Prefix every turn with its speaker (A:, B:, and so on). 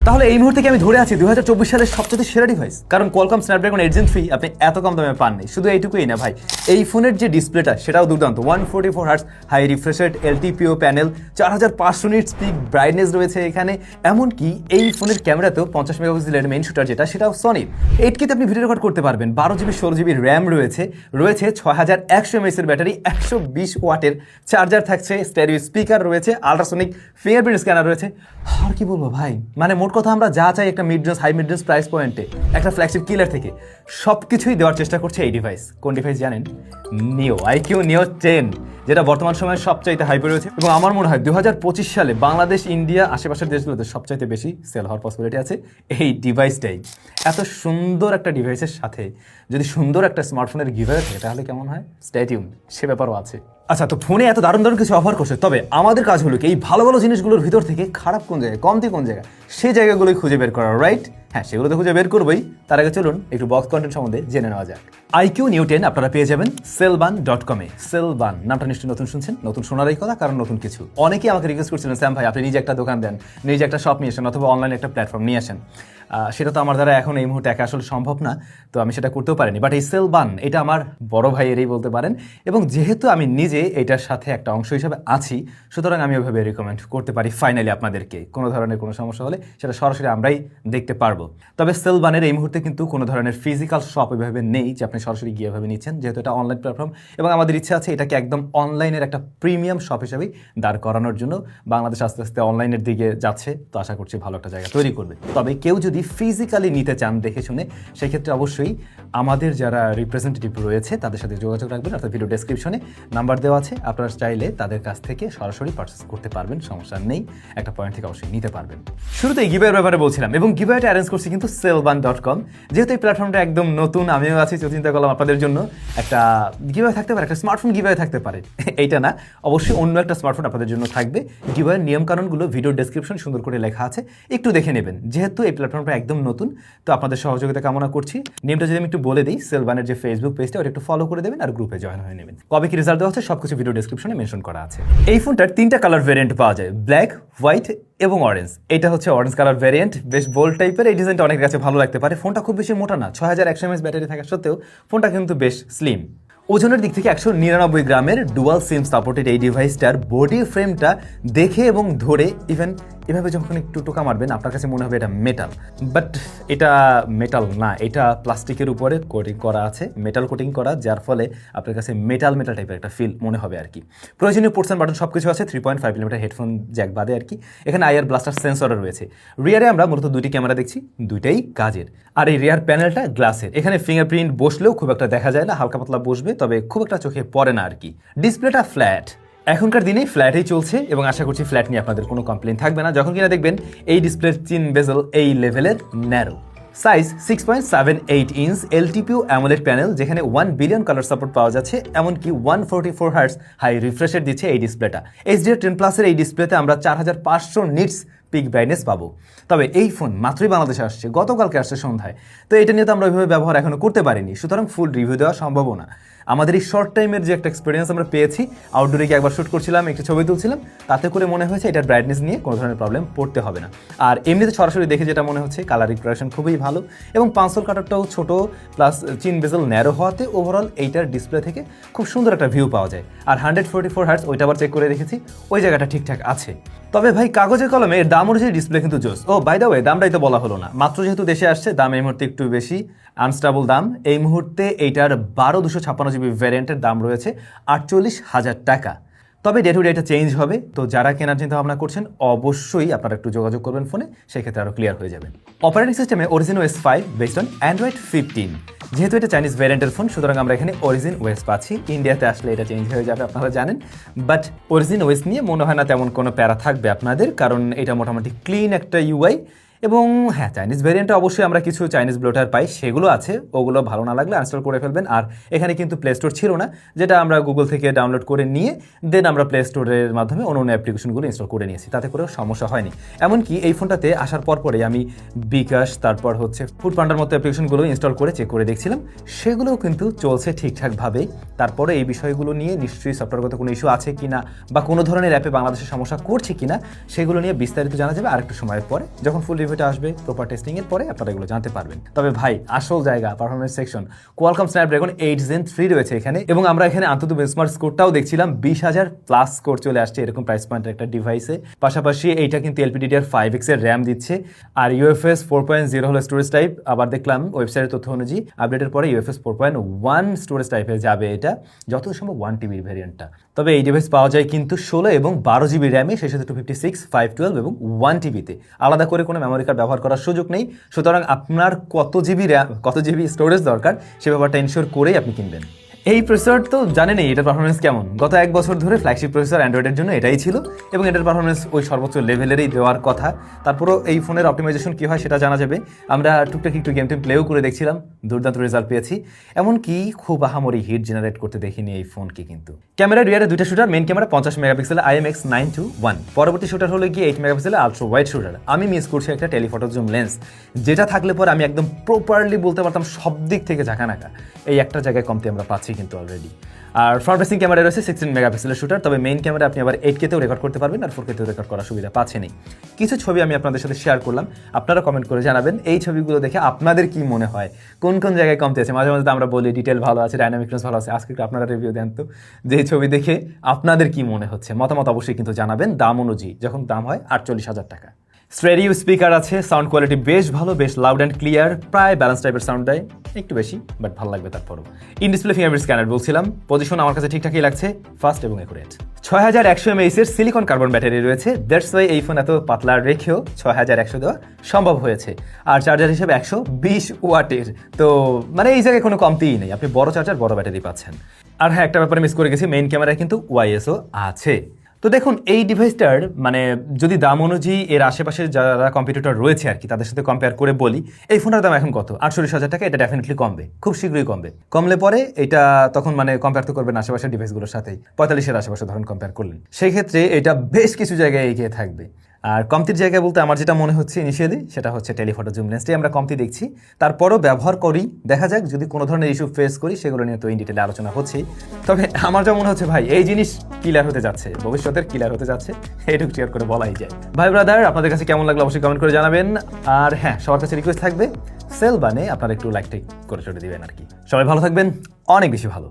A: তাহলে এই মুহূর্তে কি আমি ধরে আছি 2024 সালের সবচেয়ে সেরা ডিভাইস? কারণ কোয়ালকম স্ন্যাপড্রাগন 8 Gen 3 আপনি এত কম দামে পাননি। শুধু এইটুকুই না ভাই, এই ফোনের যে ডিসপ্লেটা সেটাও দুর্দান্ত। 144 hertz high refresh rate, LTPO panel, 4500 nits peak brightness রয়েছে এখানে। এমনকি এই ফোনের ক্যামেরাতেও 50 মেগাপিক্সেলের মেইন শুটার যেটা, সেটাও সনির। 8K তে আপনি ভিডিও রেকর্ড করতে পারবেন। 12GB 16GB র্যাম রয়েছে, 6100 mAh এর ব্যাটারি, 120 ওয়াটের চার্জার থাকছে, স্টেরিও স্পিকার রয়েছে, আল্ট্রাসনিক ফিঙ্গারপ্রিন্ট স্ক্যানার রয়েছে। আর কি বলবো ভাই, মানে মোট কথা আমরা যা চাই একটা mid range high mid range price পয়েন্টে, একটা ফ্ল্যাগশিপ কিলার থেকে সব কিছুই দেওয়ার চেষ্টা করছে এই ডিভাইস। কোন ডিভাইস জানেন? নিও আইকিউ নিও 10, যেটা বর্তমান সময়ে সবচাইতে হাইপে রয়েছে। এবং আমার মনে হয় 2025 সালে বাংলাদেশ, ইন্ডিয়া, আশেপাশের দেশগুলোতে সবচাইতে বেশি সেল হওয়ার পসিবিলিটি আছে এই ডিভাইসটাই। এত সুন্দর একটা ডিভাইসের সাথে যদি সুন্দর একটা স্মার্টফোনের গিভঅ্যাওয়ে থাকে তাহলে কেমন হয়? স্টে টিউনড, সে ব্যাপারও আছে। আচ্ছা, তো ফোনে এত দারুণ দারুণ কিছু অফার করছে, তবে আমাদের কাজ হলো কি এই ভালো ভালো জিনিসগুলোর ভিতর থেকে খারাপ কোন জায়গায়, কমতি কোন জায়গায়, সেই জায়গাগুলোই খুঁজে বের করা, রাইট? হ্যাঁ, সেগুলো তো খুঁজে বের করবোই। তার আগে চলুন একটু বক্স কন্টেন্ট সম্বন্ধে জেনে নেওয়া যাক। আইকিউ নিও 10 আপনারা পেয়ে যাবেন sellban.com এ। সেলবান নামটা নিশ্চয়ই নতুন শুনছেন, নতুন শোনারই কথা, কারণ নতুন কিছু। অনেকেই আমাকে রিকোয়েস্ট করছিলেন, স্যাম ভাই আপনি নিজে একটা দোকান দেন, নিজে একটা শপ নিয়ে আসেন, অথবা অনলাইনে একটা প্ল্যাটফর্ম নিয়ে আসেন। সেটা তো আমার দ্বারা এখন এই মুহূর্তে একা আসলে সম্ভব না, তো আমি সেটা করতেও পারিনি। বাট এই সেলবান, এটা আমার বড় ভাইয়েরই বলতে পারেন, এবং যেহেতু আমি নিজে এটার সাথে একটা অংশ হিসাবে আছি, সুতরাং আমি ওইভাবে রিকমেন্ড করতে পারি ফাইনালি আপনাদেরকে। কোনো ধরনের কোনো সমস্যা হলে সেটা সরাসরি আমরাই দেখতে পারবো। তবে সেলবানের এই মুহূর্তে কিন্তু কোনো ধরনের ফিজিক্যাল শপ ওইভাবে নেই যে আপনি সরাসরি গিয়ে এভাবে নিচ্ছেন, যেহেতু এটা অনলাইন প্ল্যাটফর্ম, এবং আমাদের ইচ্ছা আছে এটাকে একদম অনলাইনের একটা প্রিমিয়াম শপ হিসেবেই দাঁড় করানোর জন্য। বাংলাদেশ আস্তে আস্তে অনলাইনের দিকে যাচ্ছে, তো আশা করছি ভালো একটা জায়গা তৈরি করবে। তবে কেউ যদি ফিজিক্যালি নিতে চান দেখে শুনে, সেক্ষেত্রে অবশ্যই আমাদের যারা রিপ্রেজেন্টেটিভ রয়েছে তাদের সাথে যোগাযোগ রাখবেন, অর্থাৎ ভিডিও ডেসক্রিপশনে নাম্বার দেওয়া আছে, আপনারা চাইলে তাদের কাছ থেকে সরাসরি পারচেস করতে পারবেন, সমস্যা নেই। একটা পয়েন্ট থেকে অবশ্যই নিতে পারবেন। শুরুতেই গিভঅ্যাওয়ের ব্যাপারে বলছিলাম, এবং গিভঅ্যাওয়েটা অ্যারেঞ্জ করছি কিন্তু sellban.com। যেহেতু এই প্ল্যাটফর্মটা একদম নতুন, আমিও আছি, তো চিন্তা করলাম আপনাদের জন্য একটা গিভঅ্যাওয়ে থাকতে পারে, একটা স্মার্টফোন গিভঅ্যাওয়ে থাকতে পারে। এইটা না, অবশ্যই অন্য একটা স্মার্টফোন আপনাদের জন্য থাকবে। গিভঅ্যাওয়ের নিয়মকানুনগুলো ভিডিও ডেসক্রিপশন সুন্দর করে লেখা আছে, একটু দেখে নেবেন। যেহেতু এই প্ল্যাটফর্মটা একদম নতুন, তো আপনাদের সহযোগিতা কামনা করছি। নিয়মটা যদি আমি একটু বলে দিই, সেলবানের যে ফেসবুক পেজটা ওটা একটু ফলো করে দেবেন আর গ্রুপে জয়েন হয়ে নেবেন। কবে কি রেজাল্ট দেওয়া হচ্ছে সবকিছু ভিডিও ডেসক্রিপশনে মেনশন করা আছে। এই ফোনটার 3টা কালার ভেরিয়েন্ট পাওয়া যায়, ব্ল্যাক, হোয়াইট এবং অরেঞ্জ। এটা হচ্ছে অরেঞ্জ কালার ভেরিয়েন্ট, বেশ বোল্ড টাইপের। এই ডিজাইনটা অনেকের কাছে ভালো লাগতে পারে। ফোনটা খুব বেশি মোটা না, 6100 mAh ব্যাটারি থাকা সত্ত্বেও ফোনটা কিন্তু বেশ স্লিম। ওজনের দিক থেকে 199 গ্রামের ডুয়াল সিম সাপোর্টেড এই ডিভাইসটার বডি ফ্রেমটা দেখে এবং ধরে ইভেন এভাবে যখন একটু টোকা মারবেন আপনার কাছে মনে হবে এটা মেটাল, বাট এটা মেটাল না, এটা প্লাস্টিকের উপরে কোটিং করা আছে, মেটাল কোটিং করা, যার ফলে আপনার কাছে মেটাল মেটাল টাইপের একটা ফিল মনে হবে আর কি। প্রয়োজনীয় পোর্টস বাটন সব কিছু আছে, 3.5mm হেডফোন জ্যাক বাদে আর কি। এখানে আইআর ব্লাস্টার সেন্সরও রয়েছে। রিয়ারে আমরা মূলত দুটি ক্যামেরা দেখছি, দুইটাই কাজের। আর এই রিয়ার প্যানেলটা গ্লাসের। এখানে ফিঙ্গারপ্রিন্ট বসলেও খুব একটা দেখা যায় না, হালকা পাতলা বসবে, তবে খুব একটা চোখে পড়ে না আর কি। ডিসপ্লেটা ফ্ল্যাট, এখনকার দিনে ফ্ল্যাটেই চলছে, এবং আশা করছি ফ্ল্যাট নিয়ে আপনাদের কোনো কমপ্লেন থাকবে না যখন কিনা দেখবেন এই ডিসপ্লের চিন বেজেল এই লেভেলের narrow. Size 6.78 inch, LTPO AMOLED panel, যেখানে 1 বিলিয়ন কালার সাপোর্ট পাওয়া যাচ্ছে, এমনকি 144 হার্টজ হাই রিফ্রেশের দিচ্ছে এই ডিসপ্লেটা। HDR10+ এই ডিসপ্লেতে আমরা 4500 নিটস পিক ব্রাইটনেস পাবো। তবে এই ফোন মাত্রই বাংলাদেশে আসছে, গতকালকে আসছে সন্ধ্যায়, তো এটা নিয়ে তো আমরা ওইভাবে ব্যবহার এখনো করতে পারিনি, সুতরাং ফুল রিভিউ দেওয়া সম্ভব না। আমাদের এই শর্ট টাইমের যে একটা এক্সপিরিয়েন্স আমরা পেয়েছি, আউটডোরে গিয়ে একবার শ্যুট করছিলাম, একটু ছবি তুলছিলাম, তাতে করে মনে হয়েছে এটার ব্রাইটনেস নিয়ে কোনো ধরনের প্রবলেম পড়তে হবে না। আর এমনিতে সরাসরি দেখে যেটা মনে হচ্ছে, কালার রিপ্রেজেন্টেশন খুবই ভালো, এবং পাঁচল কাটারটাও ছোট, প্লাস চিন বেজেল ন্যারো হওয়াতে ওভারঅল এইটার ডিসপ্লে থেকে খুব সুন্দর একটা ভিউ পাওয়া যায়। আর 144 হার্টজ ওইটা আবার চেক করে রেখেছি, ওই জায়গাটা ঠিকঠাক আছে। তবে ভাই কাগজে কলমে এর দাম অনুযায়ী ডিসপ্লে কিন্তু জোস। ও বাই দ্য ওয়ে, দামটাই তো বলা হলো না, মাত্র যেহেতু দেশে আসছে দাম এই মুহূর্তে একটু বেশি, আনস্টেবল দাম। এই মুহূর্তে এইটার 12256GB ভ্যারিয়েন্টের দাম রয়েছে 48,000 টাকা। তবে ডে টু ডে এটা চেঞ্জ হবে, তো যারা কেনার চিন্তা ভাবনা করছেন অবশ্যই আপনারা একটু যোগাযোগ করবেন ফোনে, সেক্ষেত্রে আরও ক্লিয়ার হয়ে যাবে। অপারেটিং সিস্টেমে Origin OS 5 based on Android 15। যেহেতু এটা চাইনিজ ভ্যারিয়েন্টের ফোন, সুতরাং আমরা এখানে Origin OS পাচ্ছি। ইন্ডিয়াতে আসলে এটা চেঞ্জ হয়ে যাবে, আপনারা জানেন। বাট Origin OS নিয়ে মনে হয় না তেমন কোনো প্যারা থাকবে আপনাদের, কারণ এটা মোটামুটি ক্লিন একটা UI। এবং হ্যাঁ, চাইনিজ ভ্যারিয়েন্টে অবশ্যই আমরা কিছু চাইনিজ ব্লোটার পাই, সেগুলো আছে, ওগুলো ভালো না লাগলে আনস্টল করে ফেলবেন। আর এখানে কিন্তু প্লে স্টোর ছিল না, যেটা আমরা গুগল থেকে ডাউনলোড করে নিয়ে দেন আমরা প্লে স্টোরের মাধ্যমে অন্য অ্যাপ্লিকেশনগুলো ইনস্টল করে নিয়েছি, তাতে করেও সমস্যা হয়নি। এমনকি এই ফোনটাতে আসার পরে আমি বিকাশ, তারপর হচ্ছে ফুডপান্ডার মতো অ্যাপ্লিকেশনগুলো ইনস্টল করে চেক করে দেখছিলাম, সেগুলোও কিন্তু চলছে ঠিকঠাকভাবেই। তারপরে এই বিষয়গুলো নিয়ে নিশ্চয়ই সফটওয়্যারগত কোনো ইস্যু আছে কিনা, বা কোনো ধরনের অ্যাপে বাংলাদেশে সমস্যা করছে কিনা, সেগুলো নিয়ে বিস্তারিত জানা যাবে আরেকটু সময়ের পরে, যখন ফুল রিভিউ রিভিউটা আসবে প্রপার টেস্টিং এর পরে আপনারা এগুলো জানতে পারবেন। তবে ভাই আসল জায়গা performance section, Qualcomm Snapdragon 8 Gen 3 রয়েছে এখানে, এবং আমরা এখানে আন্তত বেঞ্চমার্ক স্কোরটাও দেখছিলাম 20,000 প্লাস স্কোর চলে আসছে এরকম প্রাইস পয়েন্টের একটা ডিভাইসে। পাশাপাশি এইটা কিন্তু LPDDR5X এর র্যাম দিচ্ছে, আর UFS 4.0 হলো স্টোরেজ টাইপ। আবার দেখলাম ওয়েবসাইটের তথ্য অনুযায়ী আপডেটের পরে UFS 4.1 স্টোরেজ টাইপে যাবে এটা, যত সম্ভব 1 TB ভ্যারিয়েন্টটা। তবে এই ডিভাইস পাওয়া যায় কিন্তু 16 এবং 12 GB র্যামে, সেই সাথে 256, 512 এবং 1 TBতে। আলাদা করে কোনো মেমোরি কার্ড ব্যবহার করার সুযোগ নেই, সুতরাং আপনার কত জিবি র্যাম কত জিবি স্টোরেজ দরকার সে ব্যাপারটা এনশিওর করেই আপনি কিনবেন। এই প্রসেসর তো জানেনই এটার পারফরমেন্স কেমন, গত 1 বছর ধরে ফ্ল্যাগশিপ প্রসেসর অ্যান্ড্রয়েডের জন্য এটাই ছিল এবং এটার পারফরমেন্স ওই সর্বোচ্চ লেভেলেরই দেওয়ার কথা। তারপরও এই ফোনের অপটিমাইজেশন কী হয় সেটা জানা যাবে। আমরা টুকটাক একটু গেম টেম প্লেও করে দেখছিলাম, দুর্দান্ত রেজাল্ট পেয়েছি। এমনকি খুব আহামরি হিট জেনারেট করতে দেখিনি এই ফোনকে। কিন্তু ক্যামেরা রিয়ারে দুইটা শুটার, মেন ক্যামেরা 50 মেগাপিক্সেলের IMX921, পরবর্তী শুটার হলো গিয়ে 8 মেগাপিক্সেলের আলট্রা ওয়াইড শুটার। আমি মিস করছি একটা টেলিফটো জুম লেন্স, যেটা থাকলে পরে আমি একদম প্রপারলি বলতে পারতাম সব দিক থেকে ঝাঁকানাকা। এই একটা জায়গায় কমতে আমরা পাচ্ছি কিন্তু অলরেডি। আর ফ্রন্ট ফেসিং ক্যামেরা রয়েছে 16 মেগাপিক্সেলের শুটার, তবে মেইন ক্যামেরা আপনি আবার 8K-তেও রেকর্ড করতে পারবেন আর 4K-তেও রেকর্ড করার সুবিধা পাচ্ছেনই। কিছু ছবি আমি আপনাদের সাথে শেয়ার করলাম, আপনারা কমেন্ট করে জানাবেন এই ছবিগুলো দেখে আপনাদের কি মনে হয়, কোন কোন জায়গায় কমতে আছে। মাঝে মাঝে আমরা বলি ডিটেল ভালো আছে, ডাইনামিক রেঞ্জ ভালো আছে, আজকে একটু আপনারা রিভিউ দেন তো যে এই ছবি দেখে আপনাদের কি মনে হচ্ছে। মতামত অবশ্যই কিন্তু জানাবেন দাম অনুযায়ী, যখন দাম হয় 48,000 টাকা। স্টেরিও স্পিকার আছে, সাউন্ড কোয়ালিটি বেশ ভালো, বেশ লাউড অ্যান্ড ক্লিয়ার, প্রায় ব্যালেন্স টাইপের সাউন্ড দেয়, একটু বেশি বাট ভালো লাগবে তারপরও। ইন ডিসপ্লে ফিঙ্গারপ্রিন্ট স্ক্যানার বলছিলাম, পজিশন আমার কাছে ঠিকঠাকই লাগছে, ফাস্ট এবং অ্যাকুরেট। 6100 mAh এর সিলিকন কার্বন ব্যাটারি রয়েছে, দ্যাটস ওয়াই এই ফোন এত পাতলা রেখেও 6100 দেওয়া সম্ভব হয়েছে। আর চার্জার হিসেবে 120 ওয়াটের, তো মানে এই জায়গায় কোনো কমতিই নেই, আপনি বড় চার্জার বড় ব্যাটারি পাচ্ছেন। আর হ্যাঁ, একটা ব্যাপারে মিস করে গেছি, মেইন ক্যামেরায় কিন্তু OISও আছে। তো দেখুন এই ডিভাইসটার মানে যদি দাম অনুযায়ী এর আশেপাশে যারা কম্পিটিটর রয়েছে আর কি তাদের সাথে কম্পেয়ার করে বলি, এই ফোনটার দাম এখন কত? 48,000 টাকা। এটা ডেফিনেটলি কমবে, খুব শীঘ্রই কমবে। কমলে পরে এটা তখন মানে কম্পেয়ার তো করবেন আশেপাশের ডিভাইসগুলোর সাথেই, 45-এর আশেপাশে ধরুন কম্পেয়ার করলেন, সেই ক্ষেত্রে এটা বেশ কিছু জায়গায় এগিয়ে থাকবে। আর কমতির জায়গায় বলতে আমার যেটা মনে হচ্ছে ইনিশিয়ালি, সেটা হচ্ছে টেলিফটো জুম লেন্সটাই আমরা কমতি দেখছি। তারপরও ব্যবহার করি, দেখা যাক যদি কোনো ধরনের ইস্যু ফেস করি, সেগুলো নিয়ে তো ইন ডিটেলে আলোচনা হচ্ছেই। তবে আমার যা মনে হচ্ছে ভাই এই জিনিস কিলার হতে যাচ্ছে, ভবিষ্যতের কিলার হতে যাচ্ছে, এইটুকু শেয়ার করে বলাই যায়। ভাই ব্রাদার, আপনাদের কাছে কেমন লাগলো অবশ্যই কমেন্ট করে জানাবেন। আর হ্যাঁ, সবার কাছে রিকোয়েস্ট থাকবে সেল বানে আপনারা একটু লাইক টাইক করে চলে দিবেন আর কি। সবাই ভালো থাকবেন, অনেক বেশি ভালো।